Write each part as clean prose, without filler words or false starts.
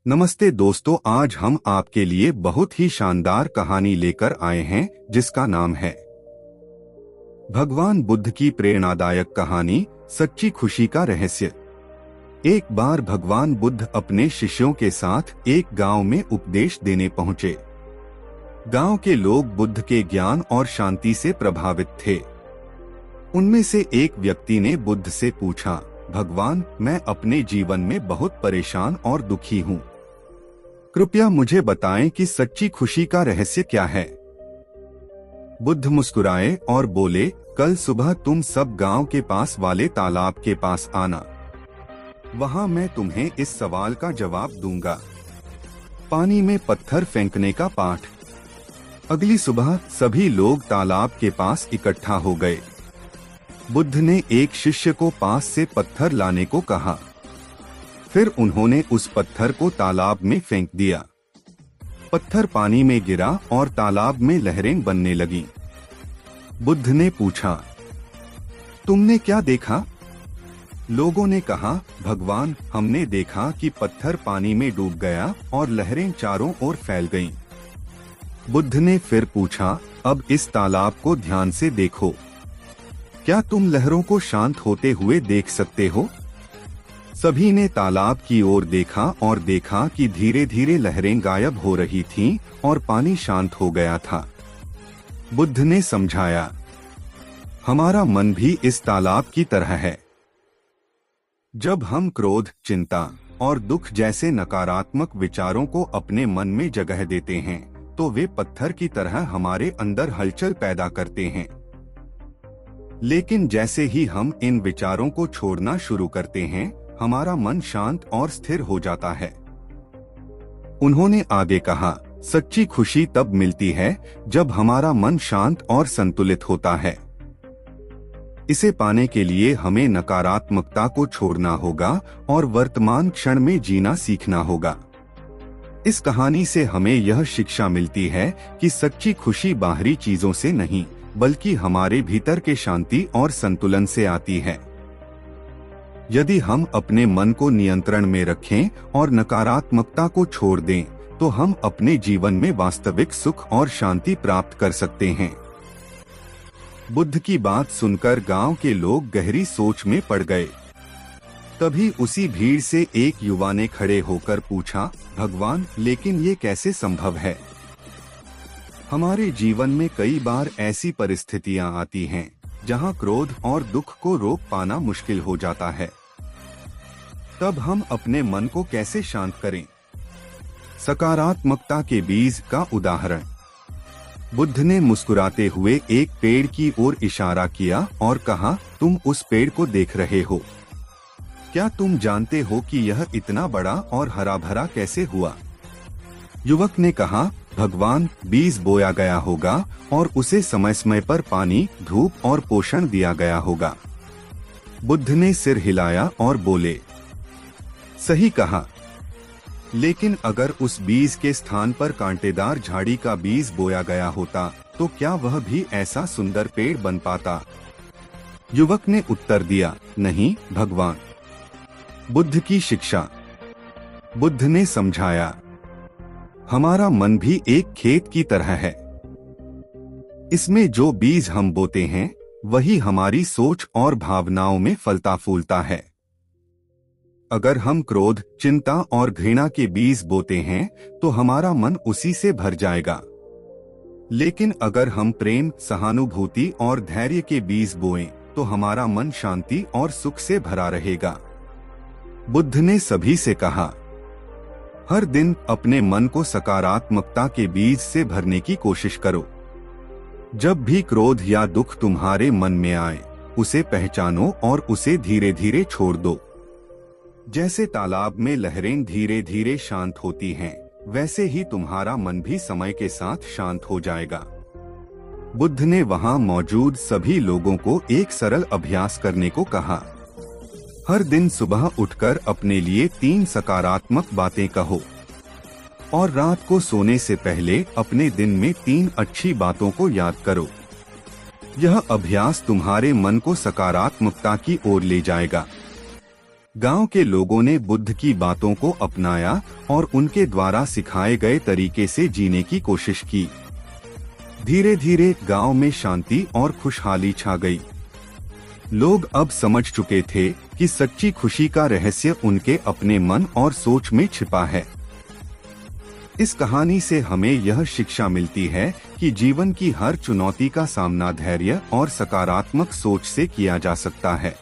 नमस्ते दोस्तों, आज हम आपके लिए बहुत ही शानदार कहानी लेकर आए हैं जिसका नाम है भगवान बुद्ध की प्रेरणादायक कहानी सच्ची खुशी का रहस्य। एक बार भगवान बुद्ध अपने शिष्यों के साथ एक गांव में उपदेश देने पहुंचे। गांव के लोग बुद्ध के ज्ञान और शांति से प्रभावित थे। उनमें से एक व्यक्ति ने बुद्ध से पूछा, भगवान, मैं अपने जीवन में बहुत परेशान और दुखी हूँ। कृपया मुझे बताएं कि सच्ची खुशी का रहस्य क्या है। बुद्ध मुस्कुराए और बोले, कल सुबह तुम सब गांव के पास वाले तालाब के पास आना। वहां मैं तुम्हें इस सवाल का जवाब दूंगा। पानी में पत्थर फेंकने का पाठ। अगली सुबह सभी लोग तालाब के पास इकट्ठा हो गए। बुद्ध ने एक शिष्य को पास से पत्थर लाने को कहा। फिर उन्होंने उस पत्थर को तालाब में फेंक दिया। पत्थर पानी में गिरा और तालाब में लहरें बनने लगीं। बुद्ध ने पूछा, तुमने क्या देखा? लोगों ने कहा, भगवान, हमने देखा कि पत्थर पानी में डूब गया और लहरें चारों ओर फैल गईं। बुद्ध ने फिर पूछा, अब इस तालाब को ध्यान से देखो। क्या तुम लहरों को शांत होते हुए देख सकते हो? सभी ने तालाब की ओर देखा और देखा कि धीरे धीरे लहरें गायब हो रही थीं और पानी शांत हो गया था। बुद्ध ने समझाया, हमारा मन भी इस तालाब की तरह है। जब हम क्रोध, चिंता और दुख जैसे नकारात्मक विचारों को अपने मन में जगह देते हैं, तो वे पत्थर की तरह हमारे अंदर हलचल पैदा करते हैं। लेकिन जैसे ही हम इन विचारों को छोड़ना शुरू करते हैं, हमारा मन शांत और स्थिर हो जाता है। उन्होंने आगे कहा, सच्ची खुशी तब मिलती है जब हमारा मन शांत और संतुलित होता है। इसे पाने के लिए हमें नकारात्मकता को छोड़ना होगा और वर्तमान क्षण में जीना सीखना होगा। इस कहानी से हमें यह शिक्षा मिलती है कि सच्ची खुशी बाहरी चीजों से नहीं, बल्कि हमारे भीतर के शांति और संतुलन से आती है। यदि हम अपने मन को नियंत्रण में रखें और नकारात्मकता को छोड़ दें, तो हम अपने जीवन में वास्तविक सुख और शांति प्राप्त कर सकते हैं। बुद्ध की बात सुनकर गांव के लोग गहरी सोच में पड़ गए। तभी उसी भीड़ से एक युवा ने खड़े होकर पूछा, भगवान, लेकिन ये कैसे संभव है? हमारे जीवन में कई बार ऐसी परिस्थितियां आती हैं जहां क्रोध और दुख को रोक पाना मुश्किल हो जाता है। तब हम अपने मन को कैसे शांत करें? सकारात्मकता के बीज का उदाहरण। बुद्ध ने मुस्कुराते हुए एक पेड़ की ओर इशारा किया और कहा, तुम उस पेड़ को देख रहे हो। क्या तुम जानते हो कि यह इतना बड़ा और हरा भरा कैसे हुआ? युवक ने कहा, भगवान, बीज बोया गया होगा और उसे समय समय पर पानी, धूप और पोषण दिया गया होगा। बुद्ध ने सिर हिलाया और बोले, सही कहा। लेकिन अगर उस बीज के स्थान पर कांटेदार झाड़ी का बीज बोया गया होता, तो क्या वह भी ऐसा सुंदर पेड़ बन पाता? युवक ने उत्तर दिया, नहीं भगवान। बुद्ध की शिक्षा। बुद्ध ने समझाया, हमारा मन भी एक खेत की तरह है। इसमें जो बीज हम बोते हैं, वही हमारी सोच और भावनाओं में फलता फूलता है। अगर हम क्रोध, चिंता और घृणा के बीज बोते हैं, तो हमारा मन उसी से भर जाएगा। लेकिन अगर हम प्रेम, सहानुभूति और धैर्य के बीज बोएं, तो हमारा मन शांति और सुख से भरा रहेगा। बुद्ध ने सभी से कहा, हर दिन अपने मन को सकारात्मकता के बीज से भरने की कोशिश करो। जब भी क्रोध या दुख तुम्हारे मन में आए, उसे पहचानो और उसे धीरे धीरे छोड़ दो। जैसे तालाब में लहरें धीरे धीरे शांत होती हैं, वैसे ही तुम्हारा मन भी समय के साथ शांत हो जाएगा। बुद्ध ने वहां मौजूद सभी लोगों को एक सरल अभ्यास करने को कहा। हर दिन सुबह उठकर अपने लिए 3 सकारात्मक बातें कहो और रात को सोने से पहले अपने दिन में 3 अच्छी बातों को याद करो। यह अभ्यास तुम्हारे मन को सकारात्मकता की ओर ले जाएगा। गांव के लोगों ने बुद्ध की बातों को अपनाया और उनके द्वारा सिखाए गए तरीके से जीने की कोशिश की। धीरे धीरे गांव में शांति और खुशहाली छा गई। लोग अब समझ चुके थे कि सच्ची खुशी का रहस्य उनके अपने मन और सोच में छिपा है। इस कहानी से हमें यह शिक्षा मिलती है कि जीवन की हर चुनौती का सामना धैर्य और सकारात्मक सोच से किया जा सकता है।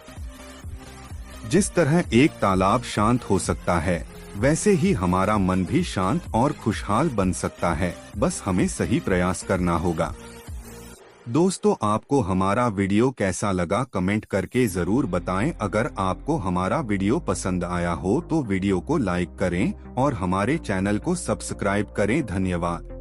जिस तरह एक तालाब शांत हो सकता है, वैसे ही हमारा मन भी शांत और खुशहाल बन सकता है। बस हमें सही प्रयास करना होगा। दोस्तों, आपको हमारा वीडियो कैसा लगा कमेंट करके जरूर बताएं। अगर आपको हमारा वीडियो पसंद आया हो तो वीडियो को लाइक करें और हमारे चैनल को सब्सक्राइब करें। धन्यवाद।